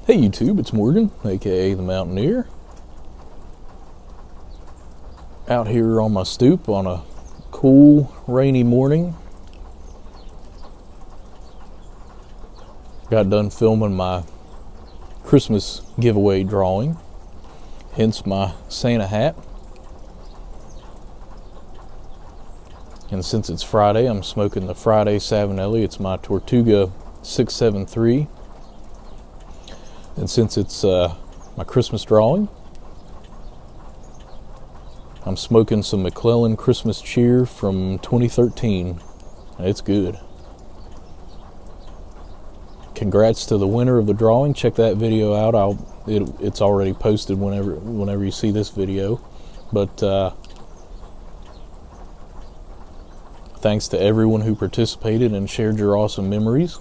Hey YouTube, it's Morgan, aka the Mountaineer. Out here on my stoop on a cool, rainy morning. Got done filming my Christmas giveaway drawing, hence my Santa hat. And since it's Friday, I'm smoking the Friday Savinelli. It's my Tortuga 673. And since it's my Christmas drawing, I'm smoking some McClellan Christmas Cheer from 2013. It's good. Congrats to the winner of the drawing. Check that video out. It's already posted whenever you see this video. But thanks to everyone who participated and shared your awesome memories.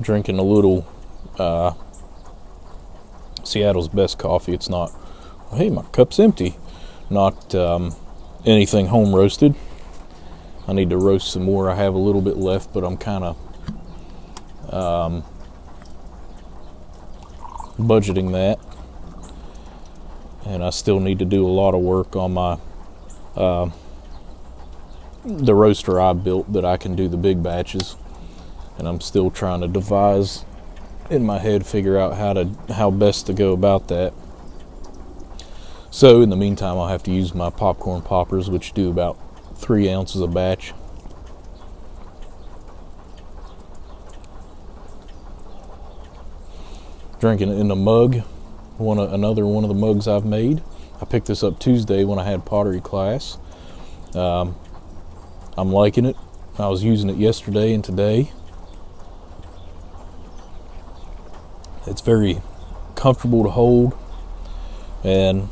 Drinking a little Seattle's best coffee. It's not, hey, my cup's empty. Not anything home roasted. I need to roast some more. I have a little bit left, but I'm kind of budgeting that. And I still need to do a lot of work on my the roaster I built that I can do the big batches. And I'm still trying to devise in my head, figure out how best to go about that. So in the meantime, I'll have to use my popcorn poppers, which do about 3 ounces a batch. Drinking it in a mug, another one of the mugs I've made. I picked this up Tuesday when I had pottery class. I'm liking it. I was using it yesterday and today. It's very comfortable to hold, and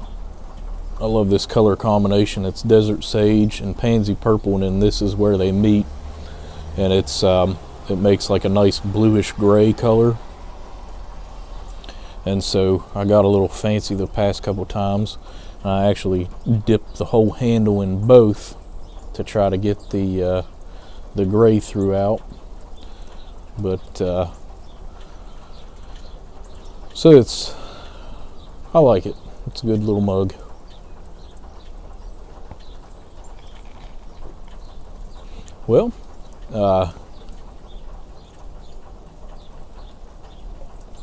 I love this color combination. It's desert sage and pansy purple, and then this is where they meet, and it makes like a nice bluish gray color. And so I got a little fancy the past couple times. I actually dipped the whole handle in both to try to get the gray throughout, but so I like it. It's a good little mug. Well,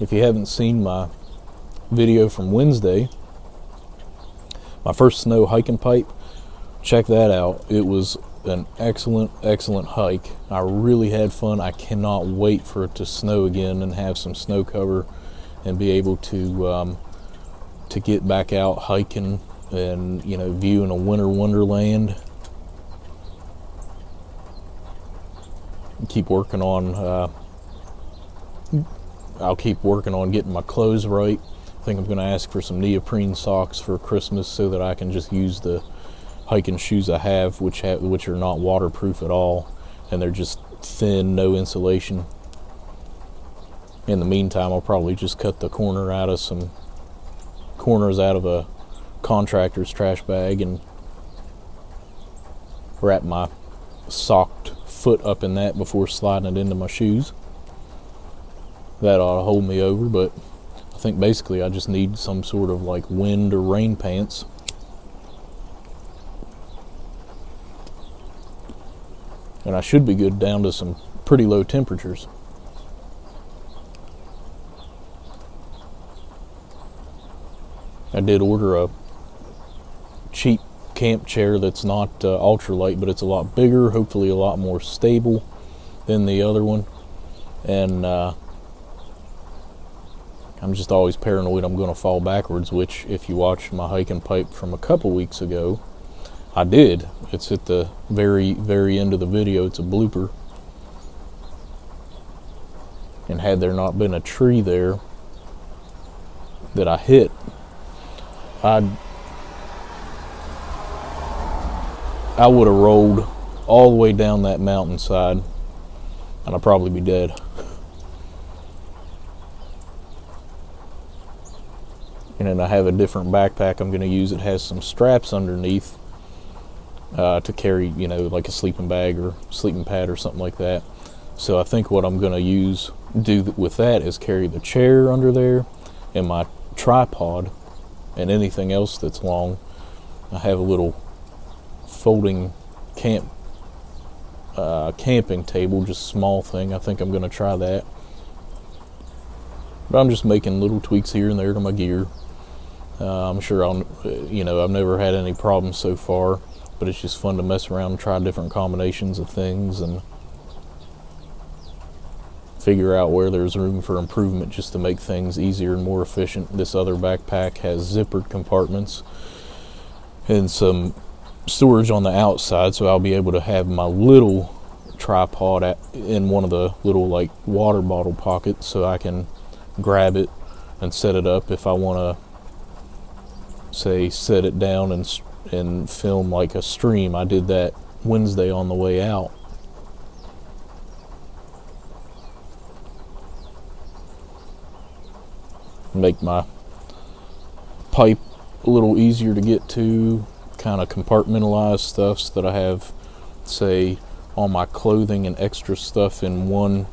if you haven't seen my video from Wednesday, my first snow hiking pipe, check that out. It was an excellent hike. I really had fun. I cannot wait for it to snow again and have some snow cover and be able to get back out hiking and, viewing a winter wonderland. Keep working on I'll keep working on getting my clothes right. I think I'm going to ask for some neoprene socks for Christmas so that I can just use the hiking shoes I have, which are not waterproof at all, and they're just thin, no insulation. In the meantime, I'll probably just cut the corners out of a contractor's trash bag and wrap my socked foot up in that before sliding it into my shoes. That ought to hold me over, but I think basically I just need some sort of like wind or rain pants. And I should be good down to some pretty low temperatures. I did order a cheap camp chair that's not ultralight, but it's a lot bigger, hopefully a lot more stable than the other one. And I'm just always paranoid I'm going to fall backwards, which if you watch my hiking pipe from a couple weeks ago, I did. It's at the very, very end of the video. It's a blooper. And had there not been a tree there that I hit, I would have rolled all the way down that mountainside and I'd probably be dead. And then I have a different backpack I'm going to use. It has some straps underneath to carry, you know, like a sleeping bag or sleeping pad or something like that. So I think what I'm going to do with that is carry the chair under there and my tripod and anything else that's long. I have a little folding camping table, just small thing. I think I'm going to try that. But I'm just making little tweaks here and there to my gear. I'm sure I've never had any problems so far, but it's just fun to mess around and try different combinations of things and figure out where there's room for improvement just to make things easier and more efficient. This other backpack has zippered compartments and some storage on the outside, so I'll be able to have my little tripod in one of the little like water bottle pockets, so I can grab it and set it up if I want to, say, set it down and film like a stream. I did that Wednesday on the way out. Make my pipe a little easier to get to, kind of compartmentalize stuff so that I have, say, all my clothing and extra stuff in one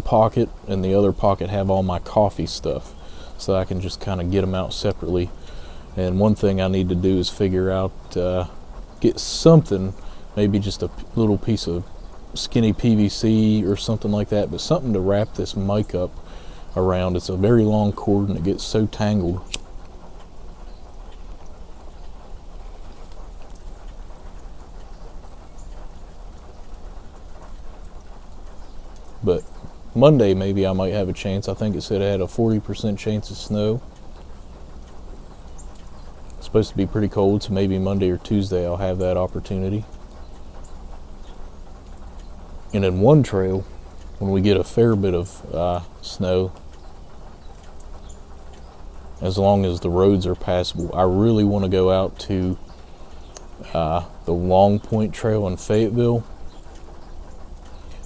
pocket, and the other pocket have all my coffee stuff, so I can just kind of get them out separately. And one thing I need to do is figure out, get something, maybe just a little piece of skinny PVC or something like that, but something to wrap this mic up around. It's a very long cord and it gets so tangled. But Monday maybe I might have a chance. I think it said it had a 40% chance of snow. It's supposed to be pretty cold, so maybe Monday or Tuesday I'll have that opportunity. And in one trail, when we get a fair bit of snow, as long as the roads are passable, I really want to go out to the Long Point Trail in Fayetteville.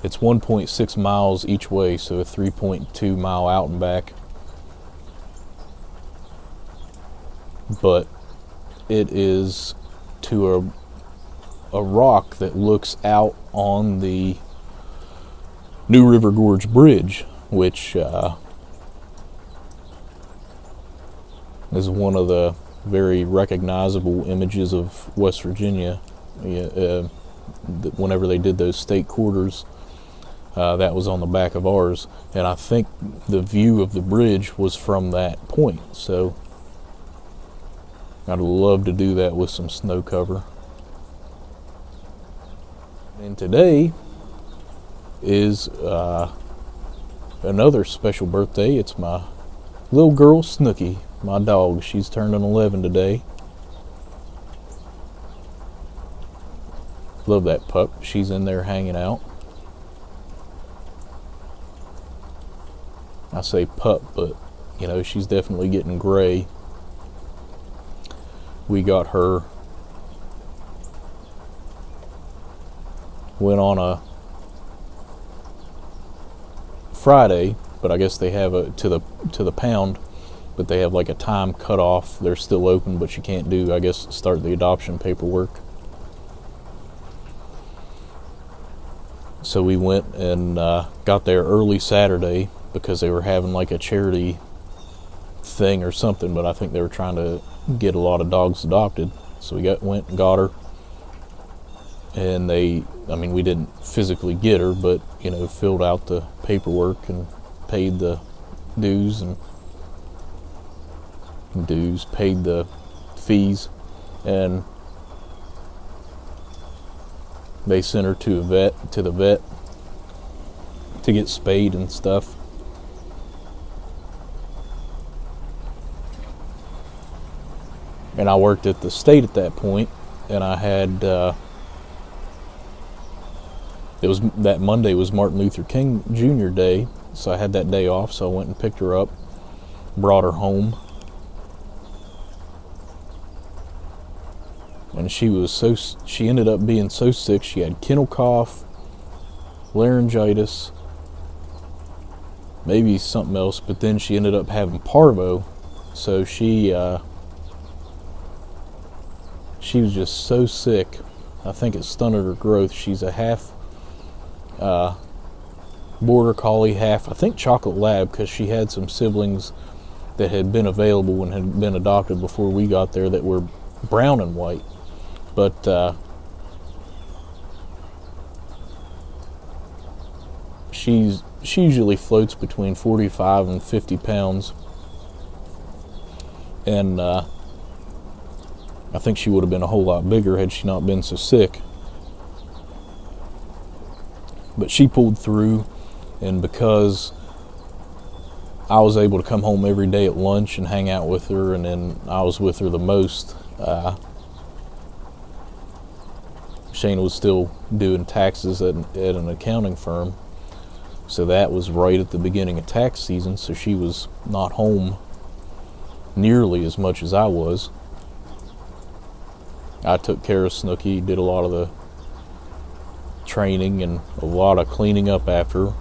It's 1.6 miles each way, so a 3.2 mile out and back. But it is to a rock that looks out on the New River Gorge Bridge, which is one of the very recognizable images of West Virginia. Whenever they did those state quarters, that was on the back of ours, and I think the view of the bridge was from that point. So I'd love to do that with some snow cover. And today is another special birthday. It's my little girl Snooky, my dog. She's turning 11 today. Love that pup. She's in there hanging out. I say pup, but you know, she's definitely getting gray. We got her, went on a Friday, but I guess they have a to the pound, but they have like a time cutoff. They're still open, but you can't do, I guess, start the adoption paperwork. So we went and got there early Saturday because they were having like a charity thing or something, but I think they were trying to get a lot of dogs adopted. So we went and got her, and we didn't physically get her, but you know, filled out the paperwork and paid the paid the fees, and they sent her to the vet to get spayed and stuff. And I worked at the state at that point, and I had that Monday was Martin Luther King Jr. Day, so I had that day off. So I went and picked her up, brought her home, and she ended up being so sick. She had kennel cough, laryngitis, maybe something else, but then she ended up having parvo, So she was just so sick. I think it stunted her growth. She's a half border collie, half, I think, chocolate lab, because she had some siblings that had been available and had been adopted before we got there that were brown and white. But she usually floats between 45 and 50 pounds. And I think she would have been a whole lot bigger had she not been so sick. But she pulled through, and because I was able to come home every day at lunch and hang out with her, and then I was with her the most, Shayna was still doing taxes at an accounting firm. So that was right at the beginning of tax season, so she was not home nearly as much as I was. I took care of Snooky, did a lot of the training and a lot of cleaning up after her.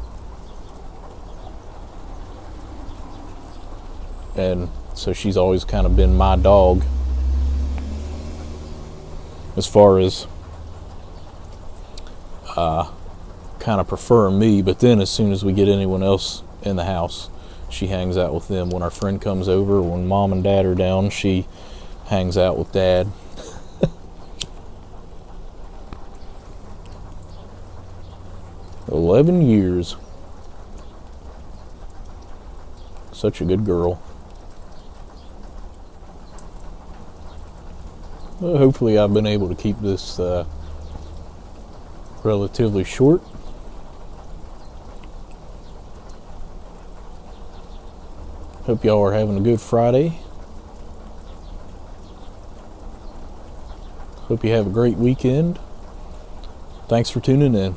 And so she's always kind of been my dog as far as kind of preferring me. But then as soon as we get anyone else in the house, she hangs out with them. When our friend comes over, when mom and dad are down, she hangs out with dad. 11 years. Such a good girl. Well, hopefully I've been able to keep this relatively short. Hope y'all are having a good Friday. Hope you have a great weekend. Thanks for tuning in.